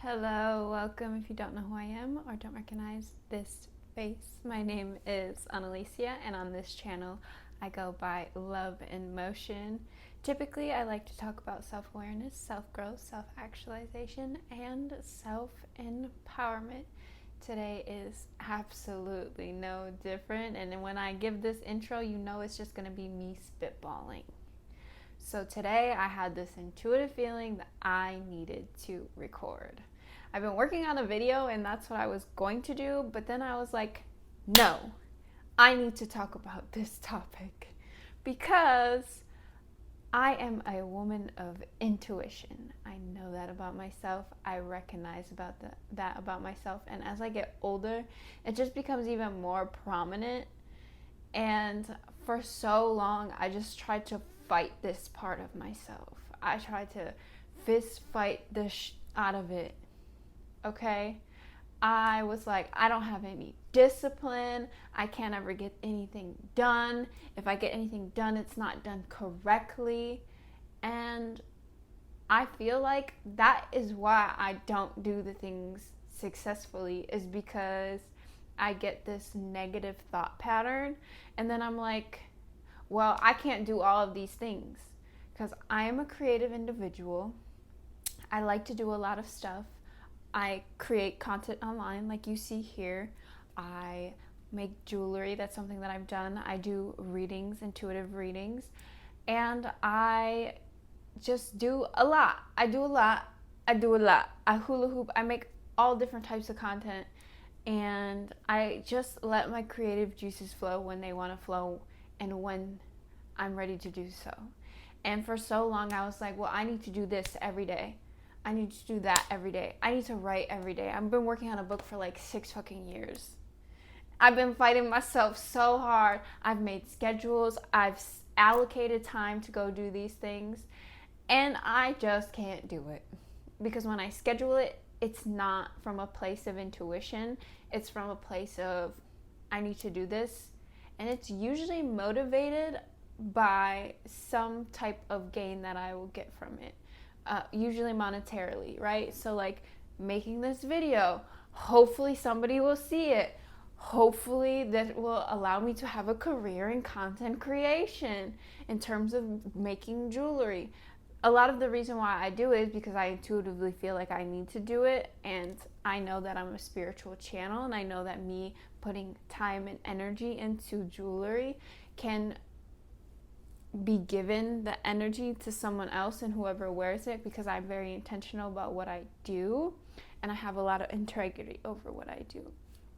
Hello, welcome. If you don't know who I am or don't recognize this face, my name is Annalicia, and on this channel I go by Love in Motion. Typically, I like to talk about self-awareness, self-growth, self-actualization, and self-empowerment. Today is absolutely no different, and when I give this intro, you know it's just going to be me spitballing. So today I had this intuitive feeling that I needed to record. I've been working on a video and that's what I was going to do, but then I was like, no, I need to talk about this topic because I am a woman of intuition. I know that about myself. I recognize that about myself. And as I get older, it just becomes even more prominent. And for so long, I just tried to fight this part of myself. I tried to fist fight the out of it. Okay? I was like, I don't have any discipline. I can't ever get anything done. If I get anything done, it's not done correctly. And I feel like that is why I don't do the things successfully, is because I get this negative thought pattern. And then I'm like, well, I can't do all of these things because I am a creative individual. I like to do a lot of stuff. I create content online like you see here. I make jewelry. That's something that I've done. I do readings, intuitive readings. And I just do a lot. I do a lot. I hula hoop. I make all different types of content. And I just let my creative juices flow when they want to flow and when I'm ready to do so. And for so long, I was like, well, I need to do this every day. I need to do that every day. I need to write every day. I've been working on a book for like 6 fucking years. I've been fighting myself so hard. I've made schedules. I've allocated time to go do these things. And I just can't do it. Because when I schedule it, it's not from a place of intuition. It's from a place of, I need to do this. And it's usually motivated by some type of gain that I will get from it. Usually monetarily, right? So like making this video, hopefully somebody will see it. Hopefully that will allow me to have a career in content creation in terms of making jewelry. A lot of the reason why I do it is because I intuitively feel like I need to do it, and I know that I'm a spiritual channel, and I know that me putting time and energy into jewelry can be given the energy to someone else and whoever wears it, because I'm very intentional about what I do and I have a lot of integrity over what I do.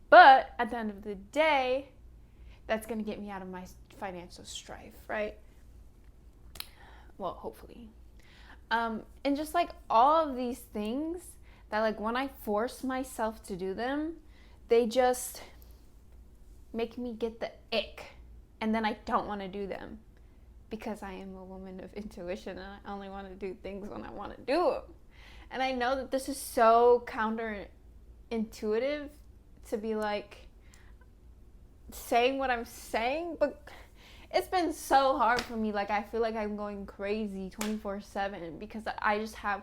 But at the end of the day, that's going to get me out of my financial strife, right? Well, hopefully. And just like all of these things that, like, when I force myself to do them, they just make me get the ick, and then I don't want to do them because I am a woman of intuition and I only want to do things when I want to do them. And I know that this is so counterintuitive to be like saying what I'm saying, but it's been so hard for me. Like, I feel like I'm going crazy 24/7 because I just have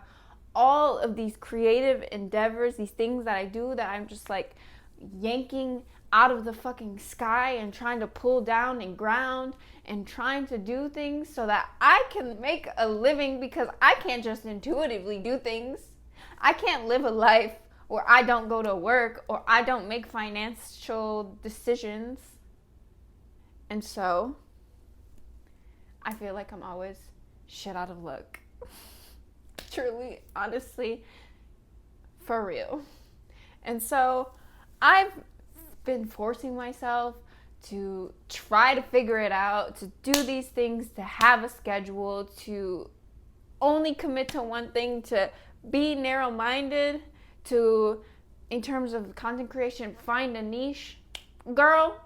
all of these creative endeavors, these things that I do that I'm just like yanking out of the fucking sky and trying to pull down and ground and trying to do things so that I can make a living, because I can't just intuitively do things. I can't live a life where I don't go to work or I don't make financial decisions. And so I feel like I'm always shit out of luck. Truly, honestly, for real. And so I've been forcing myself to try to figure it out, to do these things, to have a schedule, to only commit to one thing, to be narrow-minded, to, in terms of content creation, find a niche. Girl,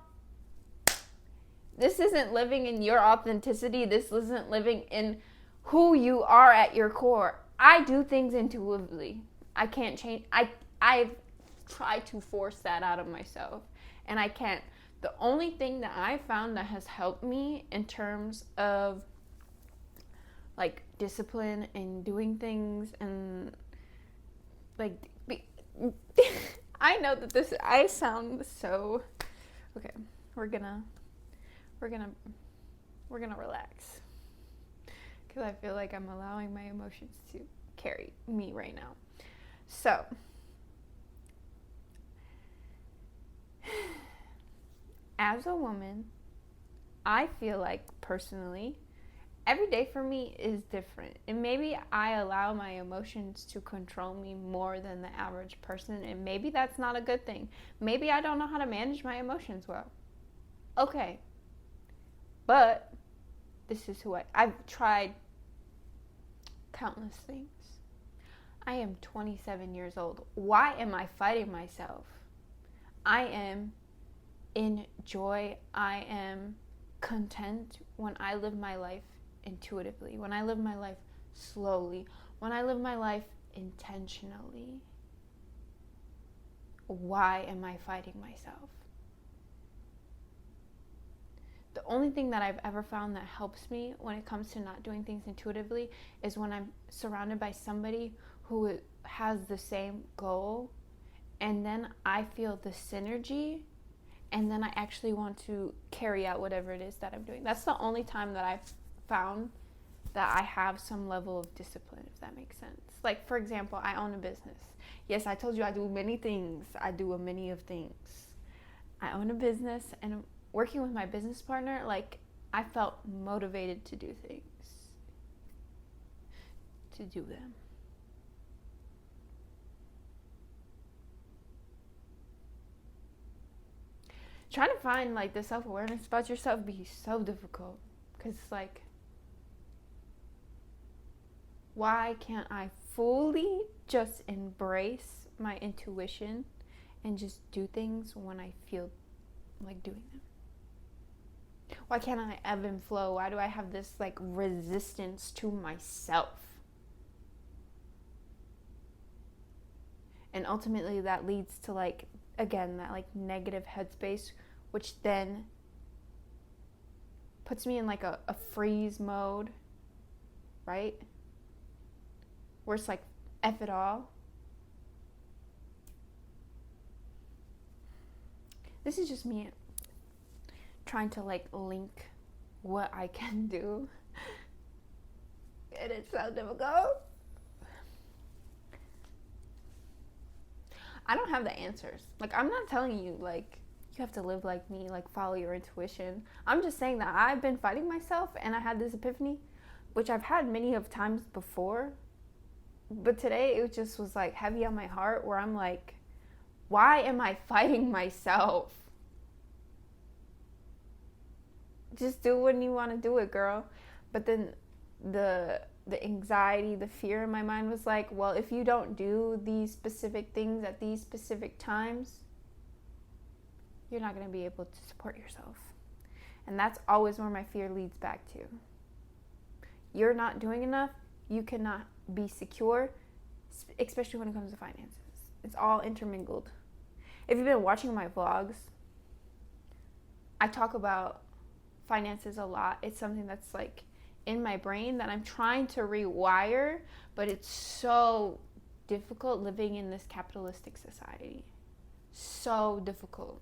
this isn't living in your authenticity. This isn't living in who you are at your core. I do things intuitively. I can't change. I've tried to force that out of myself, and I can't. The only thing that I found that has helped me in terms of like discipline and doing things and like I know that I sound so okay. We're gonna relax because I feel like I'm allowing my emotions to carry me right now. So as a woman, I feel like personally every day for me is different, and maybe I allow my emotions to control me more than the average person, and maybe that's not a good thing. Maybe I don't know how to manage my emotions well. Okay, but this is who I've tried countless things. I am 27 years old. Why am I fighting myself? I am in joy. I am content when I live my life intuitively, when I live my life slowly, when I live my life intentionally. Why am I fighting myself? The only thing that I've ever found that helps me when it comes to not doing things intuitively is when I'm surrounded by somebody who has the same goal, and then I feel the synergy, and then I actually want to carry out whatever it is that I'm doing. That's the only time that I've found that I have some level of discipline, if that makes sense. Like, for example, I own a business. Yes, I told you I do many things. I do a many of things. I own a business, and working with my business partner, like, I felt motivated to do things, to do them. Trying to find, like, the self-awareness about yourself be so difficult, because it's like, why can't I fully just embrace my intuition and just do things when I feel like doing them? Why can't I ebb and flow? Why do I have this like resistance to myself? And ultimately that leads to, like, again, that like negative headspace, which then puts me in like a freeze mode, right? Where it's like, F it all. This is just me trying to like link what I can do. And it's so difficult. I don't have the answers. Like, I'm not telling you, like, you have to live like me, like, follow your intuition. I'm just saying that I've been fighting myself, and I had this epiphany, which I've had many of times before. But today, it just was, like, heavy on my heart, where I'm like, why am I fighting myself? Just do when you want to do it, girl. But then the anxiety, the fear in my mind was like, well, if you don't do these specific things at these specific times, you're not going to be able to support yourself. And that's always where my fear leads back to. You're not doing enough. You cannot be secure, especially when it comes to finances. It's all intermingled. If you've been watching my vlogs, I talk about finances a lot. It's something that's like in my brain that I'm trying to rewire, but it's so difficult living in this capitalistic society. So difficult.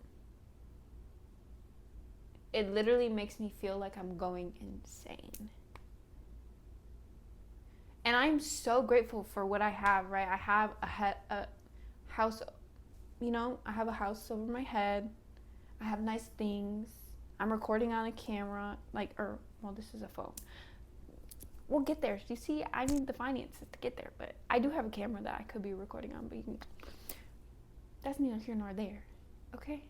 It literally makes me feel like I'm going insane. And I'm so grateful for what I have, right? I have a house, I have a house over my head. I have nice things. I'm recording on a camera, this is a phone. We'll get there. You see, I need the finances to get there, but I do have a camera that I could be recording on, but that's neither here nor there, okay?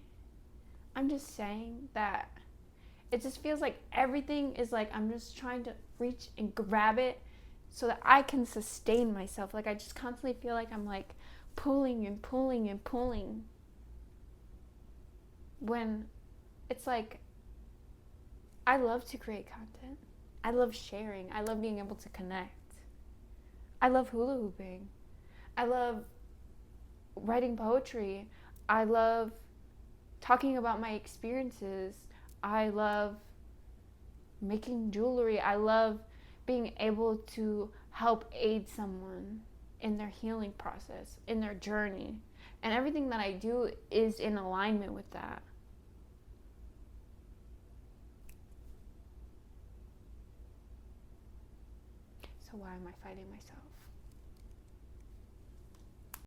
I'm just saying that it just feels like everything is like I'm just trying to reach and grab it so that I can sustain myself. Like, I just constantly feel like I'm like pulling and pulling and pulling, when it's like, I love to create content. I love sharing. I love being able to connect. I love hula hooping. I love writing poetry. I love talking about my experiences. I love making jewelry. I love being able to help aid someone in their healing process, in their journey. And everything that I do is in alignment with that. So why am I fighting myself?